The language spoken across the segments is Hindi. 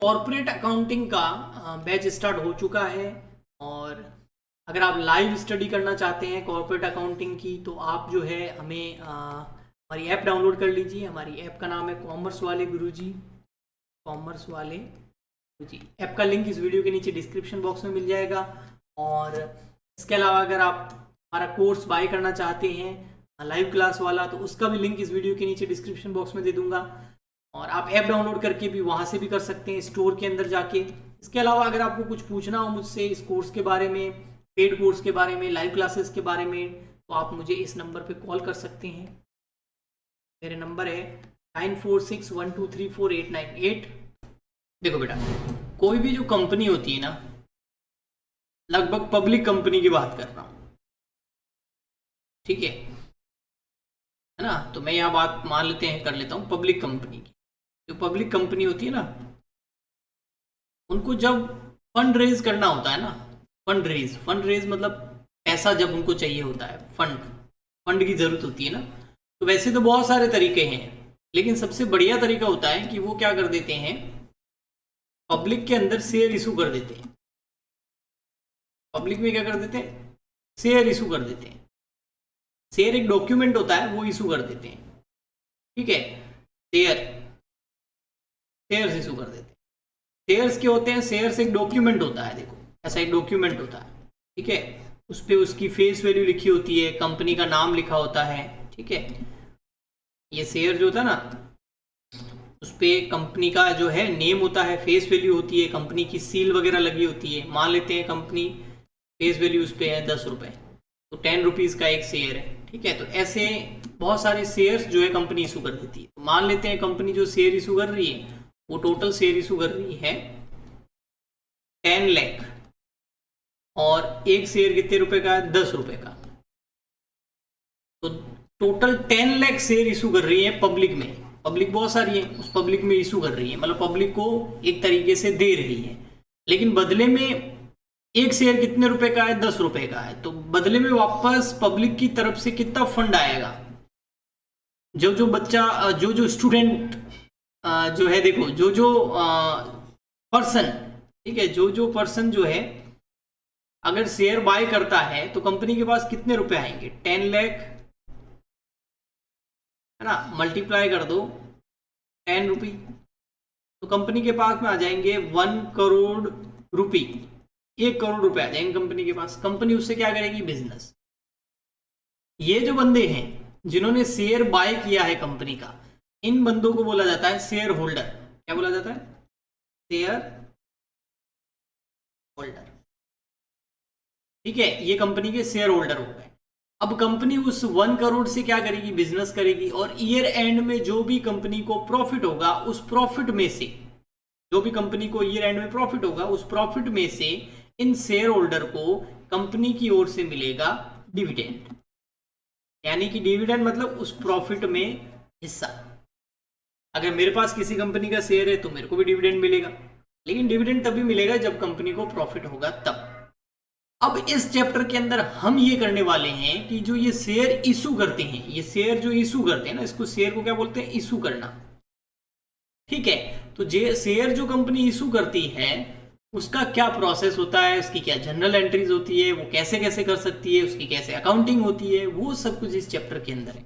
कॉर्पोरेट अकाउंटिंग का बैच स्टार्ट हो चुका है। और अगर आप लाइव स्टडी करना चाहते हैं कॉर्पोरेट अकाउंटिंग की तो आप जो है हमें हमारी ऐप डाउनलोड कर लीजिए। हमारी ऐप का नाम है कॉमर्स वाले गुरुजी। कॉमर्स वाले गुरुजी ऐप का लिंक इस वीडियो के नीचे डिस्क्रिप्शन बॉक्स में मिल जाएगा। और इसके अलावा अगर आप हमारा कोर्स बाय करना चाहते हैं लाइव क्लास वाला तो उसका भी लिंक इस वीडियो के नीचे डिस्क्रिप्शन बॉक्स में दे दूंगा। और आप ऐप डाउनलोड करके भी वहाँ से भी कर सकते हैं स्टोर के अंदर जाके। इसके अलावा अगर आपको कुछ पूछना हो मुझसे इस कोर्स के बारे में, पेड कोर्स के बारे में, लाइव क्लासेस के बारे में, तो आप मुझे इस नंबर पे कॉल कर सकते हैं। मेरे नंबर है 9461234898। देखो बेटा, कोई भी जो कंपनी होती है ना, लगभग पब्लिक कंपनी की बात कर रहा हूँ, ठीक है ना। तो मैं यहाँ बात मान लेते हैं, कर लेता हूँ पब्लिक कंपनी की। जो पब्लिक कंपनी होती है ना, उनको जब फंड रेज करना होता है ना, फंड रेज मतलब पैसा जब उनको चाहिए होता है, फंड की जरूरत होती है ना, तो वैसे तो बहुत सारे तरीके हैं, लेकिन सबसे बढ़िया तरीका होता है कि वो क्या कर देते हैं, पब्लिक के अंदर शेयर इशू कर देते हैं। पब्लिक में क्या कर देते हैं, शेयर इशू कर देते हैं। शेयर एक डॉक्यूमेंट होता है, वो इशू कर देते हैं, ठीक है। शेयर्स इशू कर देते हैं। शेयर्स क्या होते हैं, शेयर्स एक डॉक्यूमेंट होता है, देखो ऐसा एक डॉक्यूमेंट होता है, ठीक है। उस पर उसकी फेस वैल्यू लिखी होती है, कंपनी का नाम लिखा होता है, ठीक है। ये शेयर जो होता है ना, उस पर कंपनी का जो है नेम होता है, फेस वैल्यू होती है, कंपनी की सील वगैरह लगी होती है। मान लेते हैं कंपनी फेस वैल्यू उस पर है 10 रुपये, तो 10 रुपीज़ का एक शेयर है, ठीक है। तो ऐसे बहुत सारे शेयर्स जो है कंपनी इशू कर देती है। तो मान लेते हैं कंपनी जो शेयर इशू कर रही है, वो टोटल शेयर इशू कर रही है 10 लाख, और एक शेयर कितने रुपए का है, 10 रुपए का। तो टोटल 10 लाख शेयर इशू कर रही है पब्लिक में। पब्लिक बहुत सारी है, उस पब्लिक में इशू कर रही है, मतलब पब्लिक को एक तरीके से दे रही है। लेकिन बदले में एक शेयर कितने रुपए का है, 10 रुपए का है। तो बदले में वापस पब्लिक की तरफ से कितना फंड आएगा, जो जो बच्चा, जो जो स्टूडेंट जो है, देखो जो जो पर्सन, ठीक है, जो जो पर्सन जो है अगर शेयर बाय करता है तो कंपनी के पास कितने रुपए आएंगे, 10 लाख है ना, मल्टीप्लाई कर दो 10 रुपी, तो कंपनी के पास में आ जाएंगे 1 करोड़ रुपी। 1 करोड़ रुपए आ जाएंगे कंपनी के पास। कंपनी उससे क्या करेगी, बिजनेस। ये जो बंदे हैं जिन्होंने शेयर बाय किया है कंपनी का, इन बंदों को बोला जाता है शेयर होल्डर। क्या बोला जाता है, शेयर होल्डर, ठीक है। ये कंपनी के शेयर होल्डर हो गए। अब कंपनी उस 1 करोड़ से क्या करेगी, बिजनेस करेगी, और ईयर एंड में जो भी कंपनी को प्रॉफिट होगा, उस प्रॉफिट में से, जो भी कंपनी को ईयर एंड में प्रॉफिट होगा, उस प्रॉफिट में से इन शेयर होल्डर को कंपनी की ओर से मिलेगा डिविडेंड। यानी कि डिविडेंड मतलब उस प्रॉफिट में हिस्सा। अगर मेरे पास किसी कंपनी का शेयर है तो मेरे को भी डिविडेंड मिलेगा, लेकिन डिविडेंड तभी मिलेगा जब कंपनी को प्रॉफिट होगा तब। अब इस चैप्टर के अंदर हम ये करने वाले हैं कि जो ये शेयर इशू करते हैं, ये शेयर जो इशू करते हैं ना, इसको शेयर को क्या बोलते हैं, इशू करना, ठीक है। तो जे शेयर जो कंपनी इशू करती है उसका क्या प्रोसेस होता है, उसकी क्या जनरल एंट्रीज होती है, वो कैसे कैसे कर सकती है, उसकी कैसे अकाउंटिंग होती है, वो सब कुछ इस चैप्टर के अंदर है।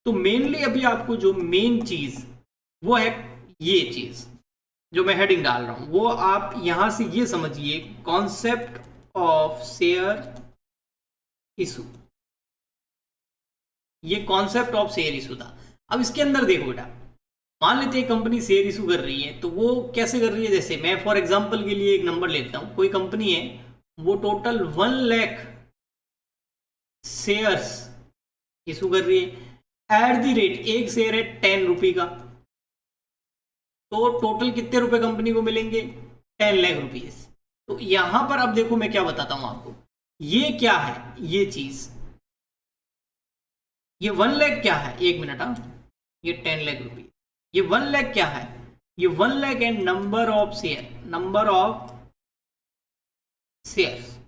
तो मेनली अभी आपको जो मेन चीज वो है, ये चीज जो मैं हेडिंग डाल रहा हूं, वो आप यहां से ये समझिए, कॉन्सेप्ट ऑफ शेयर इशू। ये कॉन्सेप्ट ऑफ शेयर इशू था। अब इसके अंदर देखो बेटा, मान लेते हैं कंपनी शेयर इशू कर रही है, तो वो कैसे कर रही है। जैसे मैं फॉर एग्जांपल के लिए एक नंबर लेता हूं, कोई कंपनी है, वो टोटल 1 लाख शेयर्स इशू कर रही है। एट द रेट एक शेयर है 10 रुपी का, तो टोटल कितने रुपए कंपनी को मिलेंगे, 10 लाख रुपीज। तो यहां पर अब देखो मैं क्या बताता हूं आपको, ये क्या है, ये चीज, ये 1 लाख क्या है, एक मिनट, ये 10 लाख रुपीज, ये 1 लाख क्या है, ये 1 लाख है number of share, number of shares,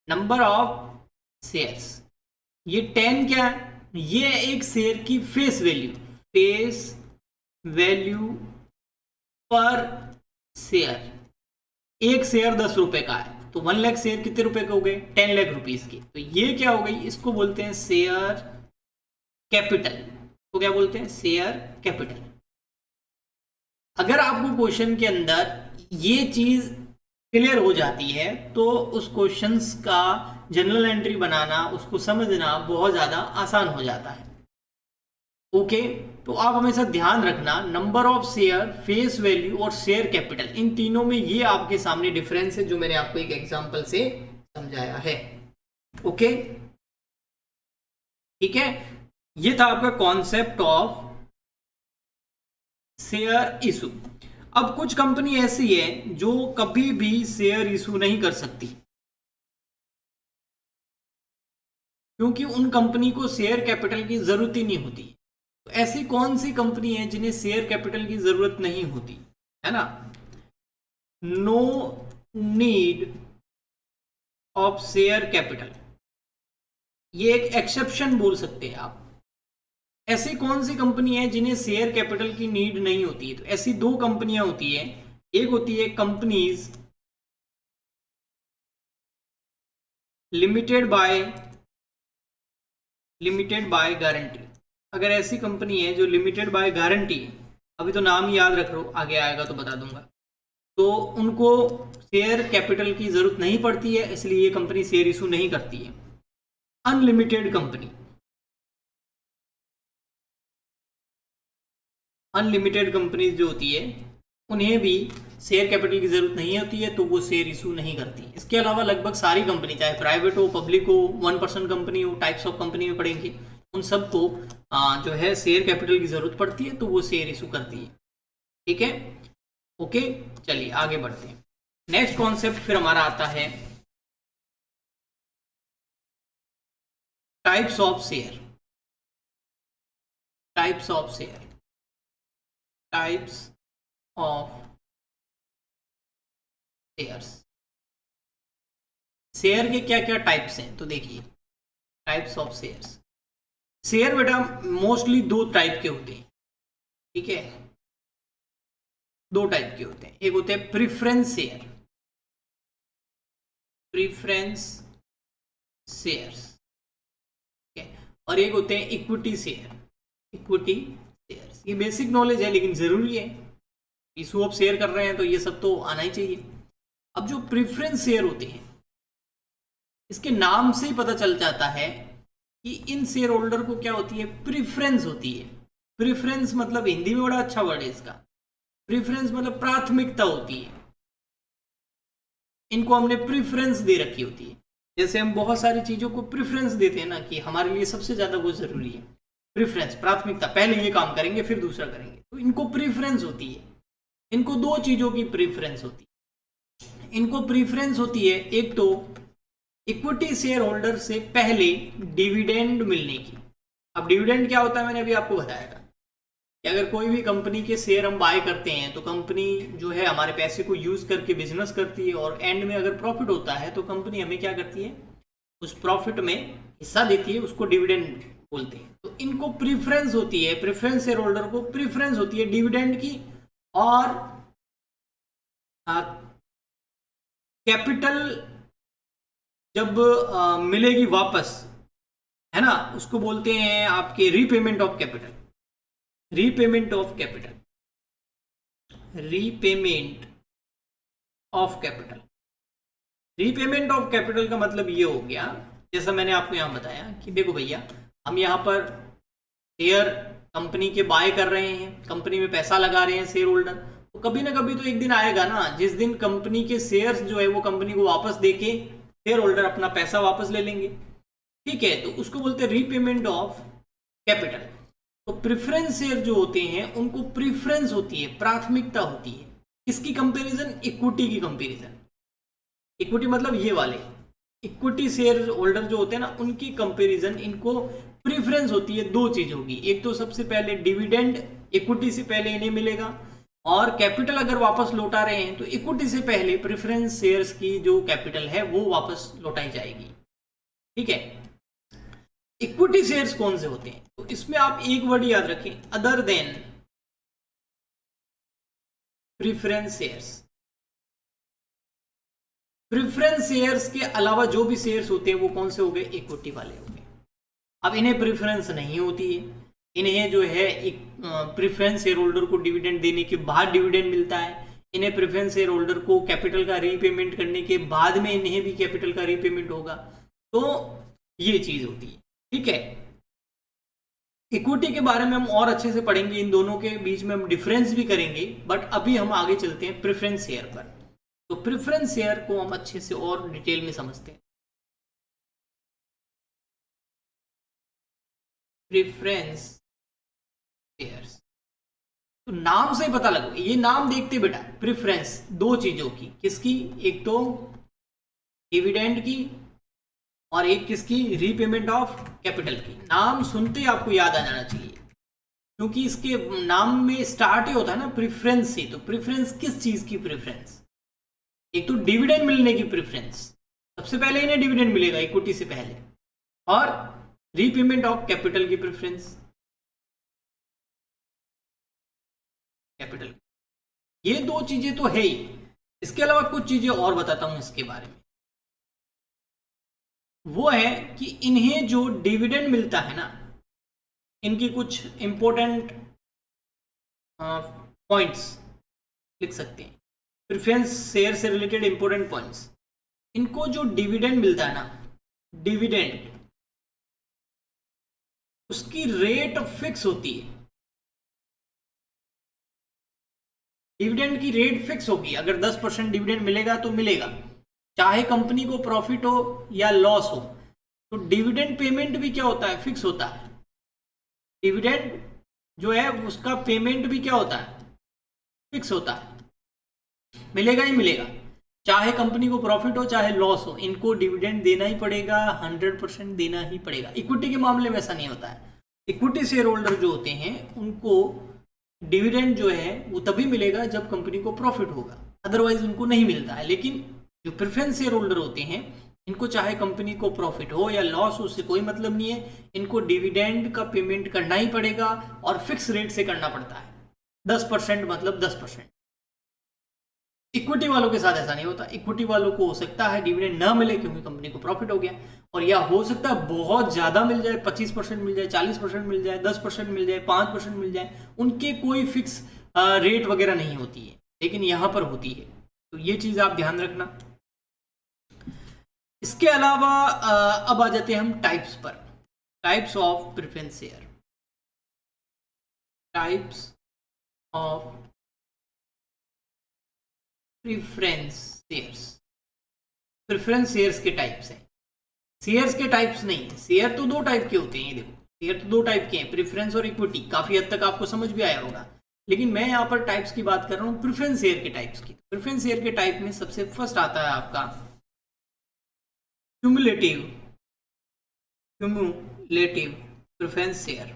number of shares. ये 10 क्या है, ये एक शेयर की फेस वैल्यू, फेस वैल्यू पर शेयर, एक शेयर 10 रुपए का है तो 1 लाख शेयर कितने रुपए के हो गए, 10 लाख रुपीस की। तो ये क्या हो गई, इसको बोलते हैं शेयर कैपिटल। तो क्या बोलते हैं, शेयर कैपिटल। अगर आपको क्वेश्चन के अंदर ये चीज क्लियर हो जाती है तो उस क्वेश्चंस का जनरल एंट्री बनाना, उसको समझना बहुत ज्यादा आसान हो जाता है। ओके, तो आप हमेशा ध्यान रखना, number of share, face value और शेयर कैपिटल, इन तीनों में ये आपके सामने डिफरेंस है जो मैंने आपको एक एग्जांपल से समझाया है। ओके, ठीक है, ये था आपका कॉन्सेप्ट ऑफ शेयर इशू। अब कुछ कंपनी ऐसी है जो कभी भी शेयर इशू नहीं कर सकती, क्योंकि उन कंपनी को शेयर कैपिटल की जरूरत ही नहीं होती। तो ऐसी कौन सी कंपनी है जिन्हें शेयर कैपिटल की जरूरत नहीं होती, है ना? No need of share capital, ये एक एक्सेप्शन बोल सकते हैं आप। ऐसी कौन सी कंपनी है जिन्हें शेयर कैपिटल की नीड नहीं होती है? तो ऐसी दो कंपनियां होती है, एक होती है कंपनीज लिमिटेड बाय गारंटी। अगर ऐसी कंपनी है जो लिमिटेड बाय गारंटी, अभी तो नाम ही याद रख लो, आगे आएगा तो बता दूंगा, तो उनको शेयर कैपिटल की जरूरत नहीं पड़ती है, इसलिए ये कंपनी शेयर इशू नहीं करती है। अनलिमिटेड कंपनी, अनलिमिटेड कंपनीज जो होती है उन्हें भी शेयर कैपिटल की जरूरत नहीं होती है, तो वो शेयर इशू नहीं करती। इसके अलावा लगभग सारी कंपनी, चाहे प्राइवेट हो, पब्लिक हो, 1% कंपनी हो, टाइप्स ऑफ कंपनी में पढ़ेंगे, उन सबको जो है शेयर कैपिटल की जरूरत पड़ती है, तो वो शेयर इशू करती है। ठीक है, ओके, चलिए आगे बढ़ते हैं। नेक्स्ट कॉन्सेप्ट फिर हमारा आता है types of share. Types of share, types of shares. Share के क्या क्या टाइप्स हैं, तो देखिए टाइप्स ऑफ शेयर्स। शेयर बेटा मोस्टली दो टाइप के होते हैं, ठीक है, दो टाइप के होते हैं। एक होते हैं प्रिफरेंस शेयर, प्रिफरेंस शेयर्स, ठीक है, और एक होते हैं इक्विटी शेयर, इक्विटी शेयर्स। ये बेसिक नॉलेज है लेकिन जरूरी है, इशू ऑफ शेयर कर रहे हैं तो ये सब तो आना ही चाहिए। अब जो प्रिफरेंस शेयर होते हैं, इसके नाम से ही पता चल जाता है कि इन शेयर होल्डर को क्या होती है, प्रिफरेंस होती है। प्रिफरेंस मतलब हिंदी में बड़ा अच्छा वर्ड है इसका, प्रिफरेंस मतलब प्राथमिकता होती है, इनको हमने प्रिफरेंस दे रखी होती है। जैसे हम बहुत सारी चीजों को प्रिफरेंस देते हैं ना, कि हमारे लिए सबसे ज्यादा वो जरूरी है, प्रिफरेंस, प्राथमिकता, पहले ये काम करेंगे फिर दूसरा करेंगे, तो इनको प्रिफरेंस होती है। इनको दो चीजों की प्रिफरेंस होती है। इनको प्रिफरेंस होती है एक तो इक्विटी शेयर होल्डर से पहले डिविडेंड मिलने की। अब डिविडेंड क्या होता है, मैंने अभी आपको बताया था कि अगर कोई भी कंपनी के शेयर हम बाय करते हैं तो कंपनी जो है हमारे पैसे को यूज करके बिजनेस करती है, और एंड में अगर प्रॉफिट होता है तो कंपनी हमें क्या करती है, उस प्रॉफिट में हिस्सा देती है, उसको डिविडेंड बोलते हैं। तो इनको प्रीफरेंस होती है, प्रेफरेंस शेयर होल्डर को प्रीफरेंस होती है डिविडेंड की, और कैपिटल जब मिलेगी वापस, है ना, उसको बोलते हैं आपके repayment of capital, repayment of capital, repayment of capital. Repayment of capital का मतलब ये हो गया, जैसा मैंने आपको यहां बताया कि देखो भैया, हम यहां पर शेयर कंपनी के बाय कर रहे हैं, कंपनी में पैसा लगा रहे हैं शेयर होल्डर, तो कभी ना कभी तो एक दिन आएगा ना जिस दिन कंपनी के शेयर्स जो है वो कंपनी को वापस देके शेयर होल्डर अपना पैसा वापस ले लेंगे, ठीक है, तो उसको बोलते हैं रीपेमेंट ऑफ कैपिटल। तो प्रेफरेंस शेयर जो होते हैं उनको प्रेफरेंस होती है, प्राथमिकता होती है, किसकी कंपैरिजन, इक्विटी की कंपैरिजन। इक्विटी मतलब ये वाले इक्विटी शेयर होल्डर जो होते हैं ना, उनकी कंपैरिजन इनको प्रेफरेंस होती है दो चीजों की। एक तो सबसे पहले डिविडेंड इक्विटी से पहले इन्हें मिलेगा, और कैपिटल अगर वापस लौटा रहे हैं तो इक्विटी से पहले प्रेफरेंस शेयर्स की जो कैपिटल है वो वापस लौटाई जाएगी, ठीक है। इक्विटी शेयर्स कौन से होते हैं, तो इसमें आप एक वर्ड याद रखें, other than preference shares. Preference shares के अलावा जो भी शेयर्स होते हैं वो कौन से हो गए, इक्विटी वाले हो गए। अब इन्हें प्रेफरेंस नहीं होती है, इन्हें जो है एक प्रेफरेंस शेयर होल्डर को डिविडेंड देने के बाद डिविडेंड मिलता है, इन्हें प्रेफरेंस शेयर होल्डर को कैपिटल का रीपेमेंट करने के बाद में इन्हें भी कैपिटल का रीपेमेंट होगा। तो ये चीज होती है, ठीक है। इक्विटी के बारे में हम और अच्छे से पढ़ेंगे, इन दोनों के बीच में हम डिफरेंस भी करेंगे, बट अभी हम आगे चलते हैं प्रेफरेंस शेयर पर। तो प्रेफरेंस शेयर को हम अच्छे से और डिटेल में समझते हैं। प्रेफरेंस शेयर्स, तो नाम से पता लगो, ये नाम देखते बेटा, प्रेफरेंस दो चीजों की, किसकी, एक तो डिविडेंड की और एक किसकी, रीपेमेंट ऑफ कैपिटल की। नाम सुनते ही आपको याद आ जाना चाहिए, क्योंकि इसके नाम में स्टार्ट ही होता है ना प्रेफरेंस से। तो प्रेफरेंस किस चीज की प्रेफरेंस, एक तो डिविडेंड मिलने की प्रेफरेंस, सबसे पहले इन्हें डिविडेंड मिलेगा इक्विटी से पहले, और रीपेमेंट ऑफ कैपिटल की प्रेफरेंस, कैपिटल। ये दो चीजें तो है ही, इसके अलावा कुछ चीजें और बताता हूं इसके बारे में। वो है कि इन्हें जो डिविडेंड मिलता है ना, इनकी कुछ इंपॉर्टेंट पॉइंट्स लिख सकते हैं, प्रेफरेंस शेयर से रिलेटेड इंपॉर्टेंट पॉइंट्स। इनको जो डिविडेंड मिलता है ना, डिविडेंड, उसकी रेट फिक्स होती है। डिविडेंड की रेट फिक्स होगी, अगर 10% डिविडेंड मिलेगा तो मिलेगा, चाहे कंपनी को प्रॉफिट हो या लॉस हो। तो डिविडेंड पेमेंट भी क्या होता है, फिक्स होता है। डिविडेंड जो है उसका पेमेंट भी क्या होता है, फिक्स होता है, मिलेगा ही मिलेगा, चाहे कंपनी को प्रॉफिट हो चाहे लॉस हो, इनको डिविडेंड देना ही पड़ेगा, 100% देना ही पड़ेगा। इक्विटी के मामले में ऐसा नहीं होता है। इक्विटी शेयर होल्डर जो होते हैं उनको डिविडेंड जो है वो तभी मिलेगा जब कंपनी को प्रॉफिट होगा, अदरवाइज उनको नहीं मिलता है। लेकिन जो प्रेफरेंस शेयर होल्डर होते हैं, इनको चाहे कंपनी को प्रॉफिट हो या लॉस हो, उससे कोई मतलब नहीं है, इनको डिविडेंड का पेमेंट करना ही पड़ेगा, और फिक्स रेट से करना पड़ता है, 10% मतलब 10%। इक्विटी वालों के साथ ऐसा नहीं होता। इक्विटी वालों को हो सकता है डिविडेंड ना मिले क्योंकि कंपनी को प्रॉफिट हो गया, और या हो सकता है बहुत ज्यादा मिल जाए, 25% मिल जाए, 40% मिल जाए, 10% मिल जाए, 5% मिल जाए, उनके कोई फिक्स रेट वगैरह नहीं होती है, लेकिन यहां पर होती है। तो ये चीज आप ध्यान रखना। इसके अलावा अब आ जाते हैं हम टाइप्स पर, types of preference share. Types of preference shares. Preference shares के टाइप्स हैं, शेयर्स के टाइप्स नहीं। शेयर तो दो टाइप के होते हैं, ये देखो, शेयर तो दो टाइप के हैं, प्रेफरेंस और इक्विटी। काफी हद तक आपको समझ भी आया होगा, लेकिन मैं यहाँ पर टाइप्स की बात कर रहा हूँ, प्रेफरेंस शेयर के टाइप्स की। प्रेफरेंस शेयर के टाइप में सबसे फर्स्ट आता है आपका क्यूमुलेटिव प्रेफरेंस शेयर।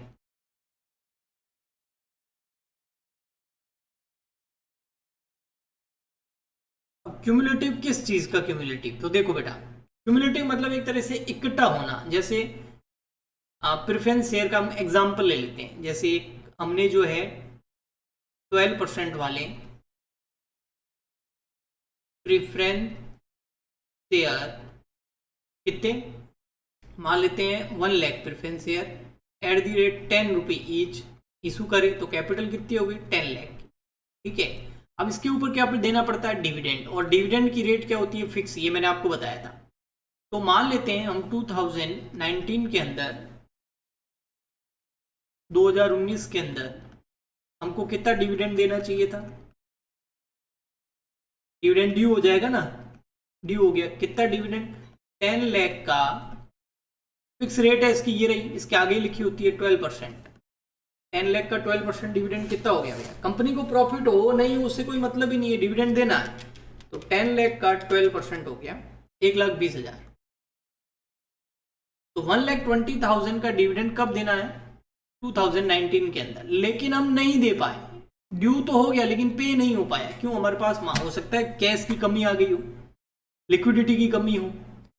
अब क्यूमुलेटिव किस चीज का क्यूमुलेटिव, तो देखो बेटा, क्यूमुलेटिव मतलब एक तरह से इकट्ठा होना। जैसे प्रेफरेंस शेयर का हम एग्जांपल ले लेते हैं, जैसे हमने जो है 12% वाले प्रेफरेंस शेयर कितने मान लेते हैं, 1 lakh preference share at the rate 10 रुपये ईच इशू करे, तो कैपिटल कितनी होगी, 10 लाख की। ठीक है, अब इसके ऊपर क्या देना पड़ता है, डिविडेंड, और डिविडेंड की रेट क्या होती है, फिक्स, ये मैंने आपको बताया था। तो मान लेते हैं हम 2019 के अंदर, 2019 के अंदर हमको कितना डिविडेंड देना चाहिए था, डिविडेंड ड्यू हो जाएगा ना, ड्यू हो गया, कितना डिविडेंड, 10 लाख का फिक्स रेट है इसकी, ये रही, इसके आगे लिखी होती है 12%। 10 लाख का 12% डिविडेंड कितना हो गया भैया, कंपनी को प्रॉफिट हो नहीं हो उससे कोई मतलब ही नहीं है, डिविडेंड देना है। तो 10 लाख का 12% हो गया 1,20,000। तो 1,20,000 का डिविडेंड कब देना है, 2019 के अंदर। लेकिन हम नहीं दे पाए, ड्यू तो हो गया लेकिन पे नहीं हो पाया, क्यों, हमारे पास हो सकता है कैश की कमी आ गई हो, लिक्विडिटी की कमी हो।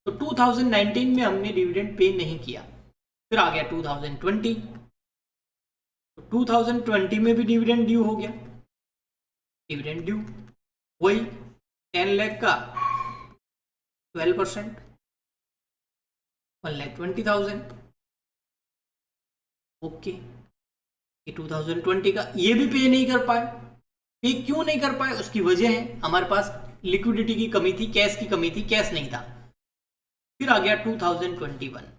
तो 2019 में हमने डिविडेंड पे नहीं किया, फिर आ गया 2020, तो 2020 में भी डिविडेंड ड्यू हो गया, डिविडेंड ड्यू वही 10 लाख का 12%, 1,20,000। ओके, ये 2020 का, ये भी पे नहीं कर पाए। पे क्यों नहीं कर पाए, उसकी वजह है हमारे पास लिक्विडिटी की कमी थी, कैश की कमी थी, कैश नहीं था। फिर आ गया 2021,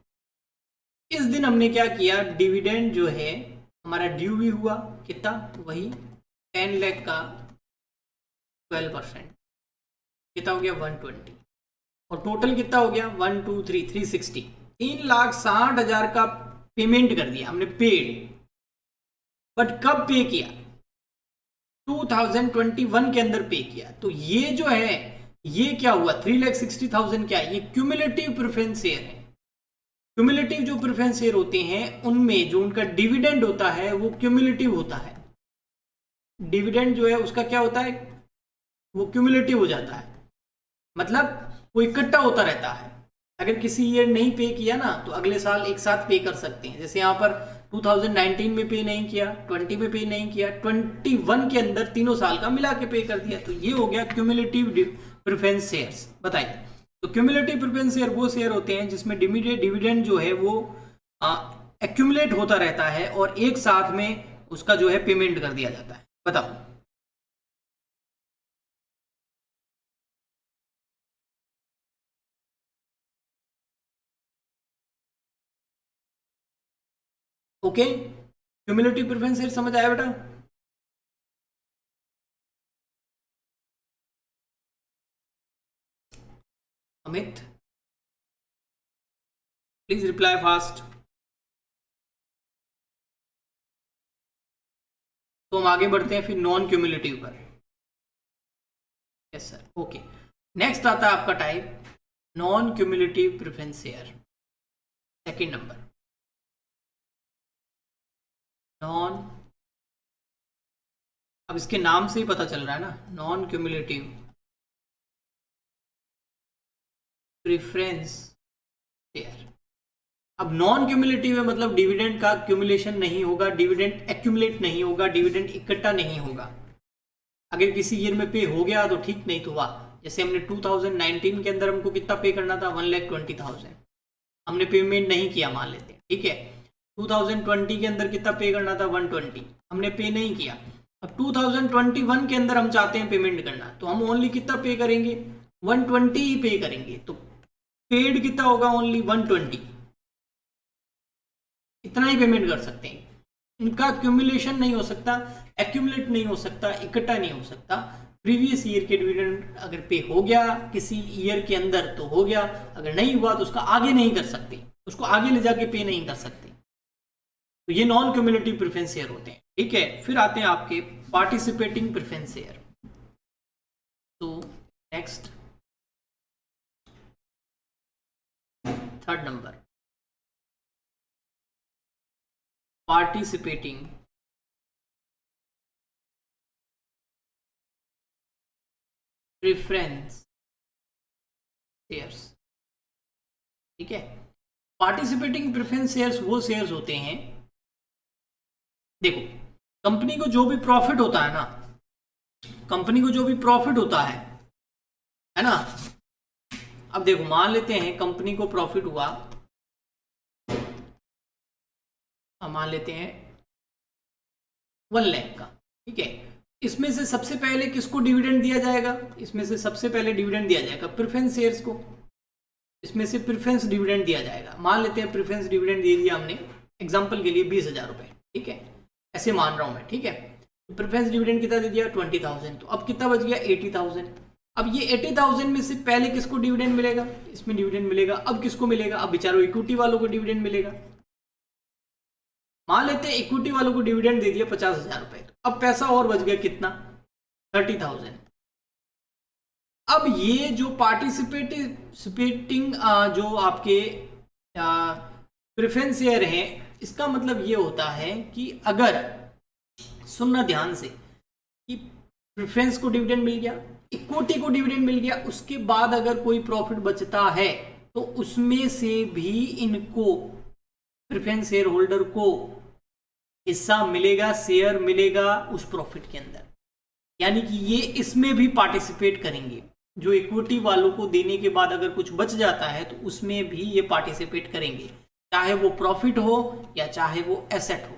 इस दिन हमने क्या किया, डिविडेंड जो है हमारा ड्यू भी हुआ, कितना, वही 10 लाख का 12%, कितना हो गया 120, और टोटल कितना हो गया 1 2 3 360, 3,60,000 का पेमेंट कर दिया हमने, पेड। बट कब पे किया, 2021 के अंदर पे किया। तो ये जो है, ये क्या हुआ, 3,60,000 क्या है, ये क्यूमुलेटिव प्रेफरेंस शेयर है। क्यूमुलेटिव जो प्रेफरेंस शेयर होते हैं उनमें जो उनका डिविडेंड होता है वो क्यूमुलेटिव होता है। डिविडेंड जो है उसका क्या होता है, वो क्यूमुलेटिव हो जाता है, मतलब वो इकट्ठा होता रहता है। अगर किसी ईयर नहीं पे किया ना तो अगले साल एक साथ पे कर सकते हैं। जैसे यहाँ पर 2019 में पे नहीं किया, 20 में पे नहीं किया, 21 के अंदर तीनों साल का मिला के पे कर दिया, तो ये हो गया क्यूमुलेटिव प्रेफरेंस शेयर्स। बताइए, तो क्यूमुलेटिव प्रेफरेंस शेयर वो शेयर होते हैं जिसमें डिविडेंड जो है वो एक्यूमुलेट होता रहता है और एक साथ में उसका जो है पेमेंट कर दिया जाता है। बताओ, ओके, क्यूमुलेटिव प्रेफरेंस शेयर समझ आया बेटा? Amit, please reply fast. तो हम आगे बढ़ते हैं फिर नॉन क्यूमुलेटिव पर। Yes sir, okay. नेक्स्ट आता है आपका type non cumulative preference share, second number, non, अब इसके नाम से ही पता चल रहा है ना, नॉन क्यूमुलेटिव प्रेफरेंस शेयर। अब नॉन क्यूमुलेटिव है मतलब डिविडेंड का क्यूमुलेशन नहीं होगा, डिविडेंड एक्यूमुलेट नहीं होगा, डिविडेंड इकट्ठा नहीं होगा। अगर किसी ईयर में पे हो गया तो ठीक, नहीं तो हुआ। जैसे हमने 2019 के अंदर हमको कितना पे करना था, 1,20,000, हमने पेमेंट नहीं किया मान लेते हैं, ठीक है। 2020 के अंदर कितना पे करना था, 120, हमने पे नहीं किया। अब 2021 के अंदर हम चाहते हैं पेमेंट करना, तो हम ओनली कितना पे करेंगे, 120 ही पे करेंगे। तो पेड कितना होगा, ओनली 120, इतना ही पेमेंट कर सकते हैं। इनका क्यूमुलेशन नहीं हो सकता, एक्यूमुलेट नहीं हो सकता, इकट्ठा नहीं हो सकता। प्रीवियस ईयर के डिविडेंड अगर पे हो गया किसी ईयर के अंदर तो हो गया, अगर नहीं हुआ तो उसका आगे नहीं कर सकते, उसको आगे ले जाके पे नहीं कर सकते। तो ये नॉन क्यूमुलेटिव प्रेफरेंस शेयर होते हैं, ठीक है। फिर आते हैं आपके पार्टिसिपेटिंग प्रेफरेंस शेयर। तो next, third number, participating preference shares, ठीक है। पार्टिसिपेटिंग प्रेफरेंस शेयर्स वो शेयर्स होते हैं, देखो कंपनी को जो भी प्रॉफिट होता है ना, कंपनी को जो भी प्रॉफिट होता है ना, अब देखो मान लेते हैं कंपनी को प्रॉफिट हुआ, मान लेते हैं 1 लाख का, ठीक है। इसमें से सबसे पहले किसको डिविडेंड दिया जाएगा, इसमें से सबसे पहले डिविडेंड दिया जाएगा प्रेफरेंस शेयर्स को, इसमें से प्रेफरेंस डिविडेंड दिया जाएगा। मान लेते हैं प्रेफरेंस डिविडेंड दे दिया हमने एग्जांपल के लिए 20,000 रुपए, ठीक है, ऐसे मान रहा हूं मैं, ठीक है। तो प्रेफरेंस डिविडेंड कितना दे दिया, 20,000, तो अब कितना बच गया, 80,000। अब ये 80,000 में से पहले किसको डिविडेंड मिलेगा, इसमें डिविडेंड मिलेगा। अब किसको मिलेगा, अब बेचारों इक्विटी वालों को डिविडेंड मिलेगा। मान लेते हैं इक्विटी वालों को डिविडेंड दे दिया 50,000 रुपए, तो अब पैसा और बच गया कितना, 30,000। अब ये जो पार्टिसिपेटिंग जो आपके प्रेफरेंस शेयर हैं, इसका मतलब ये होता है कि अगर, सुनना ध्यान से, कि प्रेफरेंस को डिविडेंड मिल गया, इक्विटी को डिविडेंड मिल गया, उसके बाद अगर कोई प्रॉफिट बचता है तो उसमें से भी इनको प्रेफरेंस शेयर होल्डर को हिस्सा मिलेगा, शेयर मिलेगा उस प्रॉफिट के अंदर, यानी कि ये इसमें भी पार्टिसिपेट करेंगे। जो इक्विटी वालों को देने के बाद अगर कुछ बच जाता है तो उसमें भी ये पार्टिसिपेट करेंगे, चाहे वो प्रॉफिट हो या चाहे वो एसेट हो।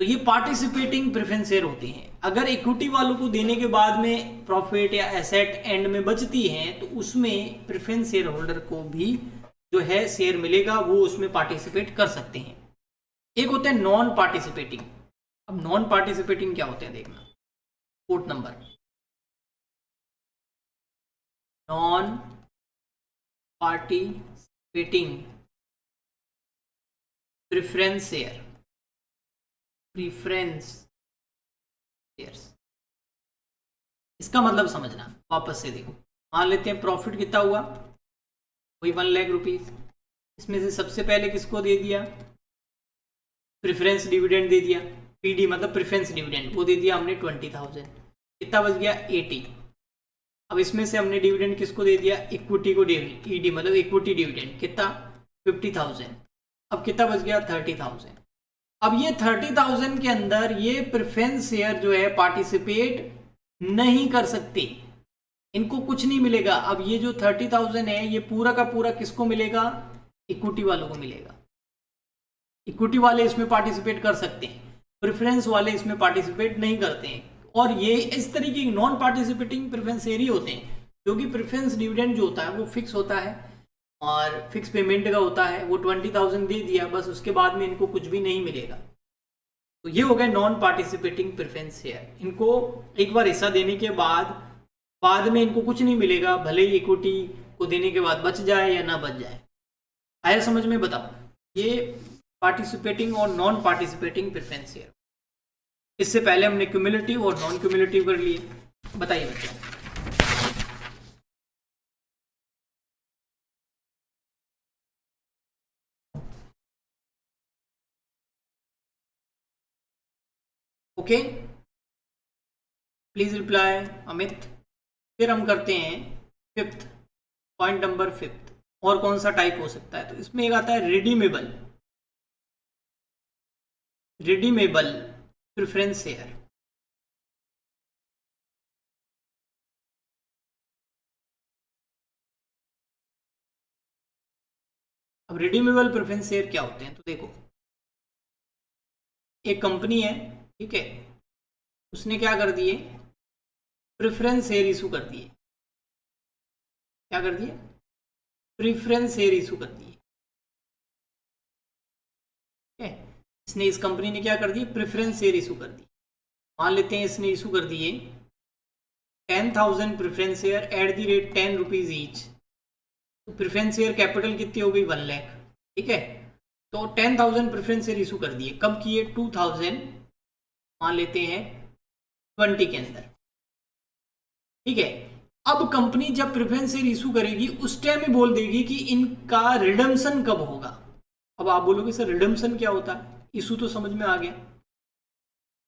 तो ये पार्टिसिपेटिंग प्रेफरेंस शेयर होते हैं। अगर इक्विटी वालों को देने के बाद में प्रॉफिट या एसेट एंड में बचती है तो उसमें प्रेफरेंस शेयर होल्डर को भी जो है शेयर मिलेगा, वो उसमें पार्टिसिपेट कर सकते हैं। एक होते हैं नॉन पार्टिसिपेटिंग। अब नॉन पार्टिसिपेटिंग क्या होते हैं देखना, quote number non participating preference share, preference shares. इसका मतलब समझना, वापस से देखो, मान लेते हैं प्रॉफिट कितना हुआ, वही 1 लाख रुपीज। इसमें से सबसे पहले किसको दे दिया, प्रेफरेंस डिविडेंड दे दिया, पीडी मतलब प्रेफरेंस डिविडेंड, वो दे दिया हमने 20,000। कितना बच गया 80। अब इसमें से हमने डिविडेंड किसको दे दिया, इक्विटी को डिविडेंड, ईडी मतलब इक्विटी डिविडेंड, कितना 50,000। अब कितना बच गया 30,000। अब ये 30,000 के अंदर ये प्रेफरेंस शेयर जो है पार्टिसिपेट नहीं कर सकते, इनको कुछ नहीं मिलेगा। अब ये जो 30,000 है ये पूरा का पूरा किसको मिलेगा, इक्विटी वालों को मिलेगा। इक्विटी वाले इसमें पार्टिसिपेट कर सकते हैं, प्रेफरेंस वाले इसमें पार्टिसिपेट नहीं करते हैं। और ये इस तरीके के नॉन पार्टिसिपेटिंग प्रेफरेंस शेयर ही होते हैं, क्योंकि प्रेफरेंस डिविडेंड जो होता है वो फिक्स होता है और फिक्स पेमेंट का होता है। वो 20,000 दे दिया बस, उसके बाद में इनको कुछ भी नहीं मिलेगा। तो ये हो गए नॉन पार्टिसिपेटिंग प्रेफरेंस शेयर। इनको एक बार हिस्सा देने के बाद में इनको कुछ नहीं मिलेगा, भले ही इक्विटी को देने के बाद बच जाए या ना बच जाए। आया समझ में? बताओ, ये पार्टिसिपेटिंग और नॉन पार्टिसिपेटिंग प्रेफरेंस शेयर। इससे पहले हमने क्यूमुलेटिव और नॉन क्यूमुलेटिव कर लिए। बताइए बच्चों। Okay, please reply Amit. फिर हम करते हैं फिफ्थ, पॉइंट नंबर 5। और कौन सा टाइप हो सकता है, तो इसमें एक आता है रिडीमेबल प्रेफरेंस शेयर। अब रिडीमेबल प्रेफरेंस शेयर क्या होते हैं, तो देखो, एक कंपनी है, ठीक है, उसने क्या कर दिए, प्रेफरेंस शेयर इशू कर दिए। क्या कर दिए, प्रेफरेंस शेयर इशू कर दिए। ठीक है, इसने, इस कंपनी ने क्या कर दिए, प्रेफरेंस शेयर इशू कर दिए। मान लेते हैं इसने इशू कर दिए 10,000 preference share at the rate 10 rupees each. तो प्रेफरेंस शेयर कैपिटल कितनी हो गई, 1 लाख। ठीक है, तो 10,000 प्रेफरेंस शेयर इशू कर दिए। कब किए, 2000 मान लेते हैं 20 के अंदर। ठीक है, अब कंपनी जब प्रेफरेंस शेयर इशू करेगी उस टाइम में बोल देगी कि इनका रिडम्पशन कब होगा। अब आप बोलोगे सर रिडम्पशन क्या होता है, इशू तो समझ में आ गया,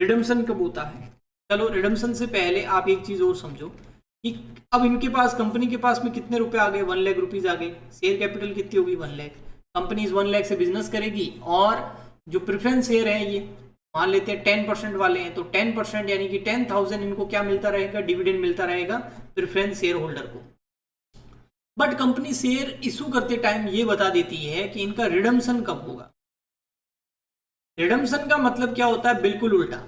रिडम्पशन कब होता है। चलो, रिडम्पशन से पहले आप एक चीज और समझो कि अब इनके पास, कंपनी के पास में कितने रुपए आ गए, 1 लाख रुपीज आ गए। शेयर कैपिटल कितनी होगी, 1 लाख। कंपनी इस 1 लाख से बिजनेस करेगी और जो प्रेफरेंस शेयर है ये मान लेते हैं 10% वाले हैं, तो 10% यानी कि 10,000 इनको क्या मिलता रहेगा, डिविडेंड मिलता रहेगा प्रेफरेंस शेयर होल्डर को। बट कंपनी शेयर इशू करते टाइम ये बता देती है कि इनका रिडम्पशन कब होगा। रिडम्पशन का मतलब क्या होता है, बिल्कुल उल्टा।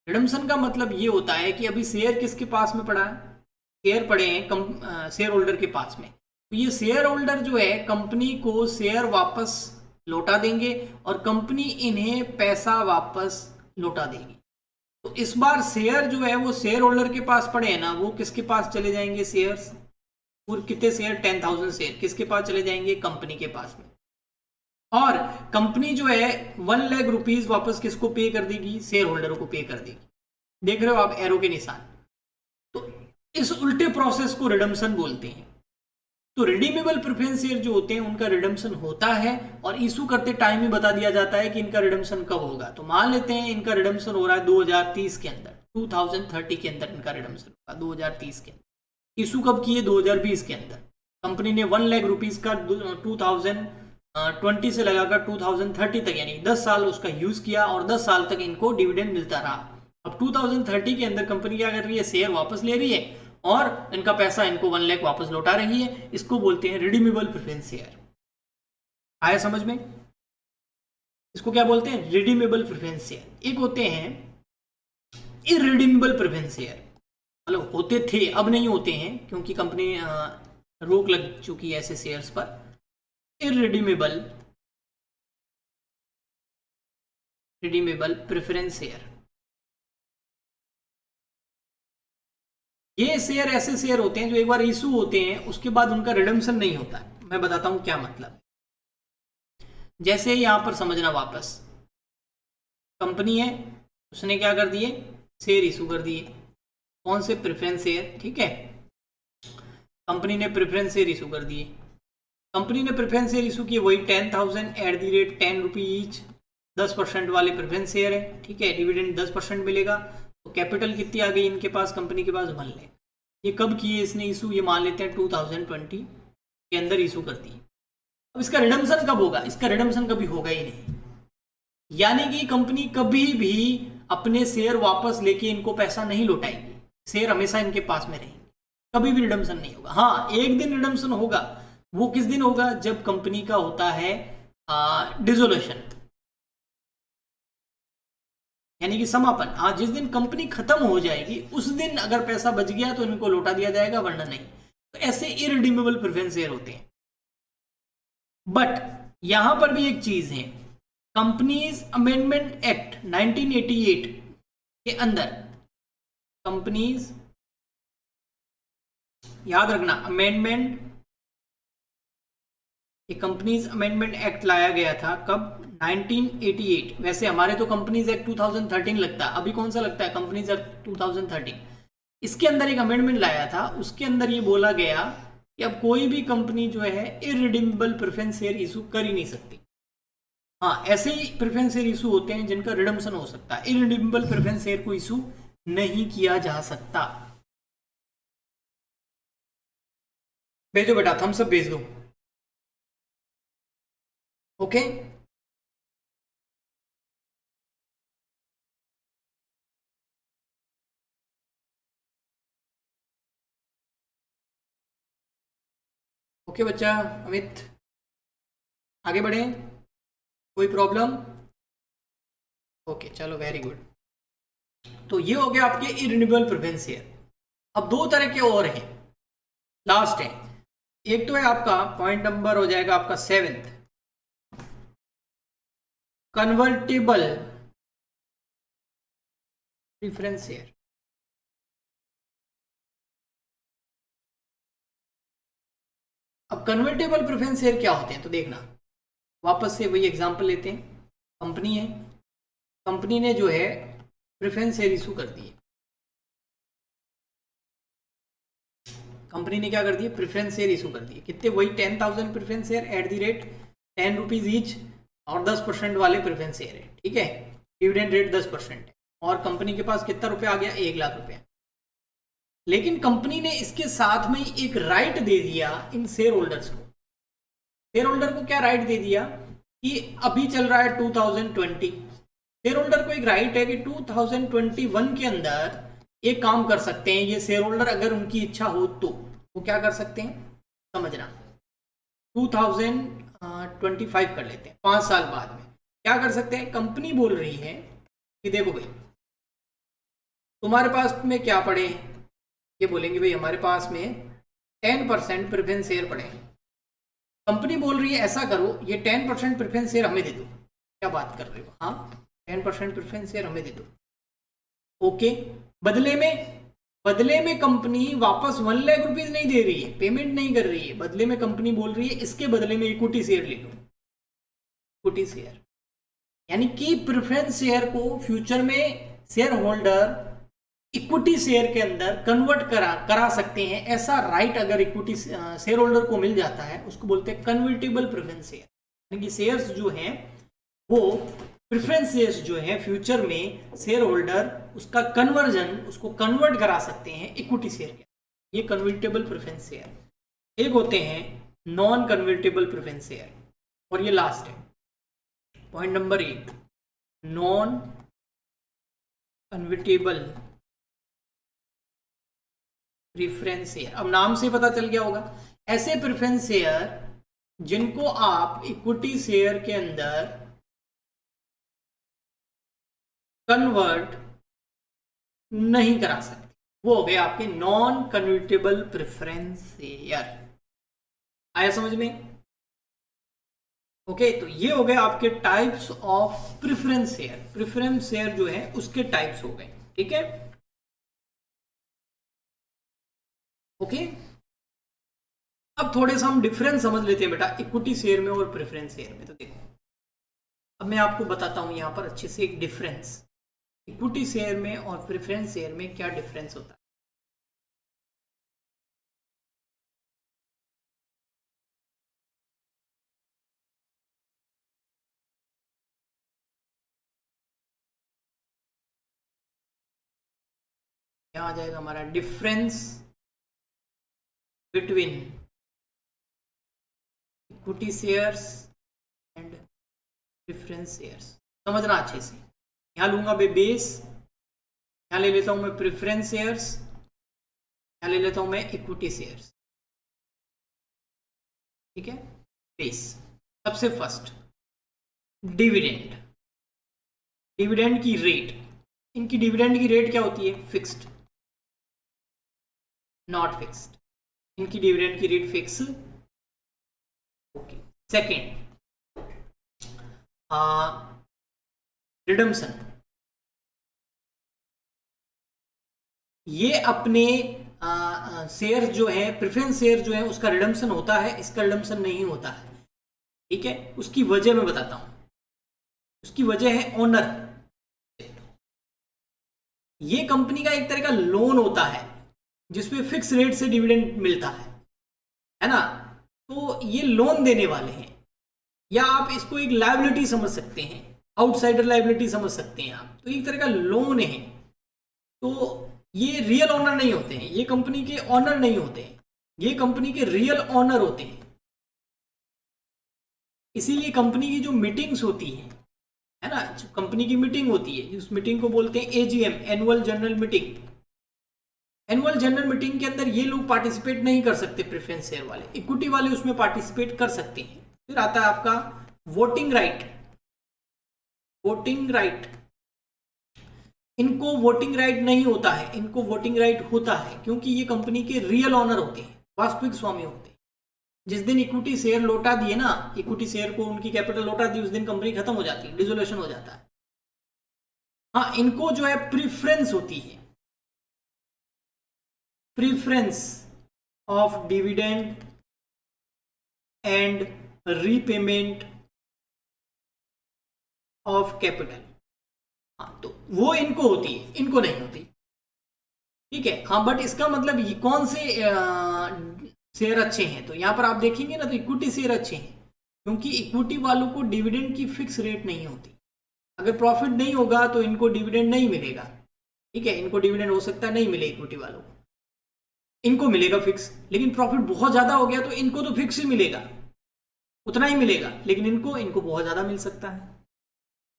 रिडम्पशन का मतलब ये होता है कि अभी शेयर किसके पास में पड़ा है, शेयर पड़े हैं शेयर होल्डर के पास में। तो ये शेयर होल्डर जो है कंपनी को शेयर वापस लौटा देंगे और कंपनी इन्हें पैसा वापस लौटा देगी। तो इस बार शेयर जो है वो शेयर होल्डर के पास पड़े हैं ना, वो किसके पास चले जाएंगे, शेयर्स, और कितने शेयर, 10,000 शेयर किसके पास चले जाएंगे, कंपनी के पास में। और कंपनी जो है 1 लाख रुपीज वापस किसको पे कर देगी, शेयर होल्डर को पे कर देगी। देख रहे हो आप एरो के निशान। तो इस उल्टे प्रोसेस को रिडम्पशन बोलते हैं। तो रिडीमेबल प्रेफरेंस शेयर जो होते हैं उनका रिडम्पशन होता है और इशू करते टाइम ही बता दिया जाता है कि इनका रिडम्पशन कब होगा। तो मान लेते हैं इनका रिडम्पशन हो रहा है 2030 के अंदर, 2030 के अंदर इनका रिडम्पशन होगा, 2030 के अंदर। इशू कब किए, 2020 के अंदर। कंपनी ने 1 लाख रुपीज का 2030 20 से लगाकर 2030 तक, यानी 10 साल उसका यूज किया और 10 साल तक इनको डिविडेंड मिलता रहा। अब 2030 के अंदर कंपनी क्या कर रही है, शेयर वापस ले रही है और इनका पैसा इनको 1 लाख वापस लौटा रही है। इसको बोलते हैं रिडीमेबल प्रेफरेंस शेयर। आया समझ में? इसको क्या बोलते हैं, रिडीमेबल प्रेफरेंस शेयर। एक होते हैं इररिडीमेबल प्रेफरेंस शेयर, मतलब होते थे अब नहीं होते हैं क्योंकि कंपनी रोक लग चुकी है ऐसे शेयर्स पर। इररिडीमेबल प्रेफरेंस शेयर, ये शेयर ऐसे शेयर होते हैं जो एक बार इशू होते हैं उसके बाद उनका रिडम्पशन नहीं होता है। मैं बताता हूं क्या मतलब। जैसे यहां पर समझना, वापस कंपनी है, उसने क्या कर दिए, शेयर इशू कर दिए। कौन से, प्रेफरेंस शेयर, ठीक है। कंपनी ने प्रेफरेंस शेयर इशू कर दिए। कंपनी ने प्रेफरेंस शेयर इशू किए, वही 10,000 at the rate 10 rupee each, 10% वाले प्रेफरेंस शेयर है, ठीक है। डिविडेंड 10% मिलेगा। तो कैपिटल कितनी आ गई इनके पास, कंपनी के पास 1 लाख। ये कब किए इसने इशू, ये मान लेते हैं 2020 के अंदर इशू कर दिए। अब इसका रिडम्पशन कब होगा, इसका रिडम्पशन कभी होगा ही नहीं। यानी कि कंपनी कभी भी अपने शेयर वापस लेके इनको पैसा नहीं लौटाएगी, शेयर हमेशा इनके पास में रहेंगे, कभी भी रिडम्पशन नहीं होगा। हाँ, एक दिन रिडम्पशन होगा, वो किस दिन होगा, जब कंपनी का होता है डिसोल्यूशन, यानी कि समापन। हाँ, जिस दिन कंपनी खत्म हो जाएगी उस दिन अगर पैसा बच गया तो इनको लौटा दिया जाएगा, वरना नहीं। तो ऐसे इररिडीमेबल प्रेफरेंस शेयर होते हैं। बट यहां पर भी एक चीज है, कंपनीज अमेंडमेंट एक्ट 1988 के अंदर, कंपनीज, याद रखना अमेंडमेंट, ये कंपनीज अमेंडमेंट एक्ट लाया गया था कब, 1988। वैसे हमारे तो कंपनीज एक्ट 2013 लगता है, अभी कौन सा लगता है, कंपनीज एक्ट 2013। इसके अंदर एक अमेंडमेंट लाया था, उसके अंदर ये बोला गया कि अब कोई भी कंपनी जो है इररिडीमेबल प्रेफरेंस शेयर इशू कर ही नहीं सकती। हाँ, ऐसे ही प्रेफरेंस शेयर इशू होते हैं जिनका रिडम्पशन हो सकता है, इररिडीमेबल प्रेफरेंस शेयर को इशू नहीं किया जा सकता। भेजो बेटा, थम्स अप भेज दो। ओके, ओके बच्चा, अमित आगे बढ़े, कोई प्रॉब्लम? ओके, चलो वेरी गुड। तो ये हो गया आपके इररिडीमेबल प्रेफरेंस शेयर। अब दो तरह के और हैं, लास्ट है। एक तो है आपका, पॉइंट नंबर हो जाएगा आपका 7th, कन्वर्टेबल प्रेफरेंस शेयर। अब कन्वर्टेबल प्रेफरेंस शेयर क्या होते हैं, तो देखना, वापस से वही एग्जांपल लेते हैं। कंपनी है, कंपनी ने जो है प्रेफरेंस शेयर इशू कर दिए। कंपनी ने क्या कर दिए, प्रेफरेंस शेयर इशू कर दिए। कितने, वही 10,000 preference share at the rate 10 rupees each, और 10% वाले प्रेफरेंस शेयर है, ठीक है। डिविडेंड रेट 10% है, और कंपनी के पास कितना रुपया आ गया, 1 लाख रुपया। लेकिन कंपनी ने इसके साथ में एक राइट दे दिया इन शेयर होल्डर्स को। शेयर होल्डर को क्या राइट दे दिया कि अभी चल रहा है 2020, शेयर होल्डर को एक राइट है कि 2021 के अंदर एक काम कर सकते हैं ये शेयर होल्डर, अगर उनकी इच्छा हो तो वो क्या कर सकते हैं, समझना, 2025 कर लेते हैं, 5 साल बाद में क्या कर सकते हैं। कंपनी बोल रही है कि देखो भाई, तुम्हारे पास में क्या पड़े हैं, ये बोलेंगे भाई हमारे पास में 10% प्रेफरेंस शेयर पड़े हैं। कंपनी बोल रही है ऐसा करो, ये 10% प्रेफरेंस शेयर हमें दे दो। क्या बात कर रहे हो, हाँ 10% प्रेफरेंस शेयर हमें दे दो, ओके। बदले में कंपनी वापस 1 लाख रुपीज नहीं दे रही है, पेमेंट नहीं कर रही है, बदले में कंपनी बोल रही है इसके बदले में इक्विटी शेयर ले लो, इक्विटी शेयर। यानी कि प्रेफरेंस शेयर को फ्यूचर में शेयर होल्डर इक्विटी शेयर के अंदर कन्वर्ट करा सकते हैं। ऐसा राइट अगर इक्विटी शेयर होल्डर को मिल जाता है उसको बोलते हैं कन्वर्टेबल प्रेफरेंस शेयर। यानी कि शेयर्स जो हैं वो प्रेफरेंस शेयर्स जो है फ्यूचर में शेयर होल्डर उसका कन्वर्जन, उसको कन्वर्ट करा सकते हैं इक्विटी शेयर के, ये कन्वर्टेबल प्रेफरेंस शेयर। एक होते हैं नॉन कन्वर्टेबल प्रेफरेंस शेयर, और ये लास्ट है point number 8, non convertible preference share. अब नाम से पता चल गया होगा, ऐसे प्रेफरेंस शेयर जिनको आप इक्विटी शेयर के अंदर कन्वर्ट नहीं करा सकते, वो हो गए आपके नॉन कन्वर्टेबल प्रेफरेंस शेयर। आया समझ में? ओके, तो ये हो गए आपके types of preference share. Preference share जो है उसके टाइप्स हो गए, ठीक है। ओके, अब थोड़े सा हम डिफरेंस समझ लेते हैं बेटा इक्विटी शेयर में और प्रेफरेंस शेयर में। तो देखो, अब मैं आपको बताता हूं यहां पर अच्छे से एक डिफरेंस, इक्विटी शेयर में और प्रेफरेंस शेयर में क्या डिफरेंस होता है। क्या आ जाएगा हमारा difference between equity shares and preference shares. समझना अच्छे से, यहां लूंगा मैं बेस, यहां ले लेता हूं मैं प्रेफरेंस शेयर्स, यहां ले लेता हूं मैं इक्विटी शेयर्स, ठीक है। बेस, सबसे फर्स्ट डिविडेंड, डिविडेंड की रेट, इनकी डिविडेंड की रेट क्या होती है? Fixed, not fixed. इनकी डिविडेंड की rate fix. Okay, second redemption, ये अपने शेयर जो है, प्रेफरेंस शेयर जो है उसका रिडम्पशन होता है, इसका रिडम्पशन नहीं होता है, ठीक है। उसकी वजह मैं बताता हूं, उसकी वजह है ओनर। ये कंपनी का एक तरह का लोन होता है जिसमें फिक्स रेट से डिविडेंड मिलता है ना। तो ये लोन देने वाले हैं, या आप इसको एक लायबिलिटी समझ सकते हैं, आउटसाइडर लायबिलिटी समझ सकते हैं आप। तो एक तरह का लोन है, तो ये रियल ओनर नहीं होते हैं, ये कंपनी के ओनर नहीं होते हैं, ये कंपनी के रियल ओनर होते हैं। इसीलिए कंपनी की जो मीटिंग्स होती है ना, कंपनी की मीटिंग होती है, उस मीटिंग को बोलते हैं AGM, annual general meeting. Annual general meeting के अंदर ये लोग पार्टिसिपेट नहीं कर सकते, प्रेफरेंस शेयर वाले, इक्विटी वाले उसमें पार्टिसिपेट कर सकते हैं। फिर आता है आपका वोटिंग राइट, वोटिंग राइट, इनको वोटिंग राइट नहीं होता है, इनको वोटिंग राइट होता है क्योंकि ये कंपनी के रियल ऑनर होते हैं, वास्तविक स्वामी होते हैं। जिस दिन इक्विटी शेयर लौटा दिए ना, इक्विटी शेयर को उनकी कैपिटल लौटा दी, उस दिन कंपनी खत्म हो जाती है, डिसोल्यूशन हो जाता है। हाँ, इनको जो है प्रीफरेंस होती है, preference of dividend and repayment of capital. हाँ, तो वो इनको होती है, इनको नहीं होती, ठीक है। हाँ, बट इसका मतलब ये कौन से शेयर अच्छे हैं, तो यहां पर आप देखेंगे ना, तो इक्विटी शेयर अच्छे हैं क्योंकि इक्विटी वालों को डिविडेंड की फिक्स रेट नहीं होती। अगर प्रॉफिट नहीं होगा तो इनको डिविडेंड नहीं मिलेगा, ठीक है। इनको डिविडेंड हो सकता है नहीं मिले इक्विटी वालों को, इनको मिलेगा फिक्स। लेकिन प्रॉफिट बहुत ज्यादा हो गया तो इनको तो फिक्स ही मिलेगा, उतना ही मिलेगा, लेकिन इनको बहुत ज्यादा मिल सकता है।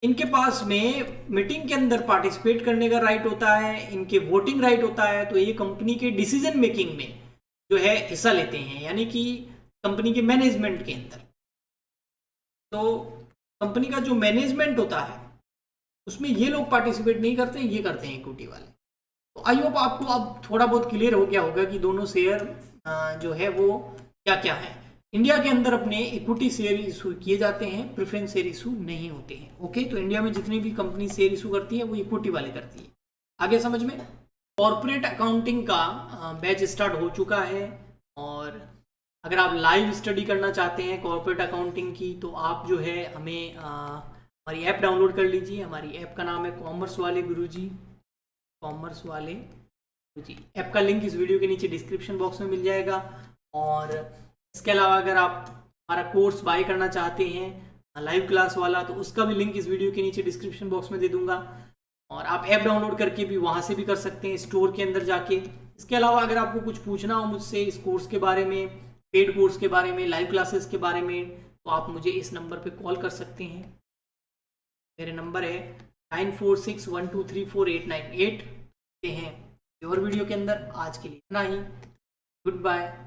इनके पास में मीटिंग के अंदर पार्टिसिपेट करने का राइट होता है, इनके वोटिंग राइट होता है, तो ये कंपनी के डिसीजन मेकिंग में जो है हिस्सा लेते हैं, यानी कि कंपनी के मैनेजमेंट के अंदर। तो कंपनी का जो मैनेजमेंट होता है उसमें ये लोग पार्टिसिपेट नहीं करते हैं, ये करते हैं इक्विटी वाले। तो आई होप आपको अब थोड़ा बहुत क्लियर हो गया होगा कि दोनों शेयर जो है वो क्या क्या है। इंडिया के अंदर अपने इक्विटी शेयर इशू किए जाते हैं, प्रेफरेंस शेयर इशू नहीं होते हैं। ओके, तो इंडिया में जितनी भी कंपनी शेयर इशू करती है वो इक्विटी वाले करती है। आगे समझ में, कॉर्पोरेट अकाउंटिंग का बैच स्टार्ट हो चुका है, और अगर आप लाइव स्टडी करना चाहते हैं कॉर्पोरेट अकाउंटिंग की तो आप जो है हमें हमारी ऐप डाउनलोड कर लीजिए। हमारी ऐप का नाम है कॉमर्स वाले गुरुजी, कॉमर्स वाले गुरुजी। ऐप का लिंक इस वीडियो के नीचे डिस्क्रिप्शन बॉक्स में मिल जाएगा। और इसके अलावा अगर आप हमारा कोर्स बाय करना चाहते हैं लाइव क्लास वाला, तो उसका भी लिंक इस वीडियो के नीचे डिस्क्रिप्शन बॉक्स में दे दूंगा, और आप ऐप डाउनलोड करके भी वहाँ से भी कर सकते हैं स्टोर के अंदर जाके। इसके अलावा अगर आपको कुछ पूछना हो मुझसे इस कोर्स के बारे में, पेड कोर्स के बारे में, लाइव क्लासेस के बारे में, तो आप मुझे इस नंबर पे कॉल कर सकते हैं। मेरे नंबर है 9461234898 हैं। और वीडियो के अंदर आज के लिए इतना ही। Good bye.